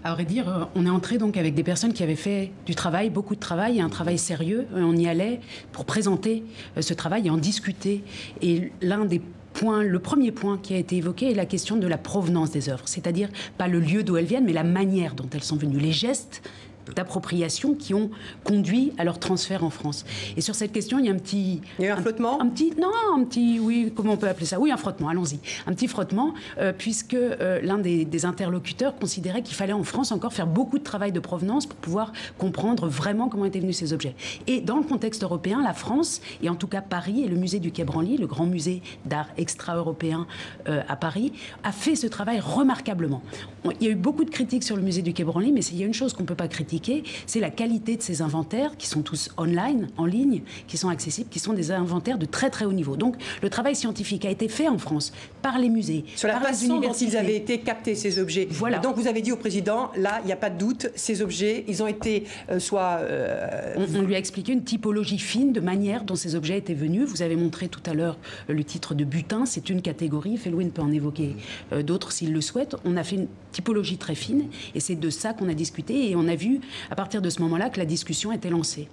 À vrai dire, on est entré donc avec des personnes qui avaient fait du travail, beaucoup de travail, et un travail sérieux. On y allait pour présenter ce travail et en discuter. Et l'un des points, le premier point qui a été évoqué est la question de la provenance des œuvres. C'est-à-dire pas le lieu d'où elles viennent, mais la manière dont elles sont venues, les gestes d'appropriation qui ont conduit à leur transfert en France. Et sur cette question, il y a un petit... Il y a eu un flottement ? Oui, comment on peut appeler ça ? Oui, un frottement, allons-y. Un petit frottement, puisque l'un des interlocuteurs considérait qu'il fallait en France encore faire beaucoup de travail de provenance pour pouvoir comprendre vraiment comment étaient venus ces objets. Et dans le contexte européen, la France, et en tout cas Paris, et le musée du Quai Branly, le grand musée d'art extra-européen à Paris, a fait ce travail remarquablement. Il y a eu beaucoup de critiques sur le musée du Quai Branly, mais il y a une chose qu'on ne peut pas critiquer, c'est la qualité de ces inventaires qui sont tous online, en ligne, qui sont accessibles, qui sont des inventaires de très très haut niveau. Donc le travail scientifique a été fait en France par les musées, sur la par façon les universités. Dont ils avaient été captés, ces objets. Voilà. Et donc vous avez dit au président, là, il n'y a pas de doute, ces objets, ils ont été On lui a expliqué une typologie fine de manière dont ces objets étaient venus. Vous avez montré tout à l'heure le titre de butin, c'est une catégorie. Felwine peut en évoquer d'autres s'il le souhaite. On a fait une typologie très fine et c'est de ça qu'on a discuté et on a vu à partir de ce moment-là que la discussion était lancée.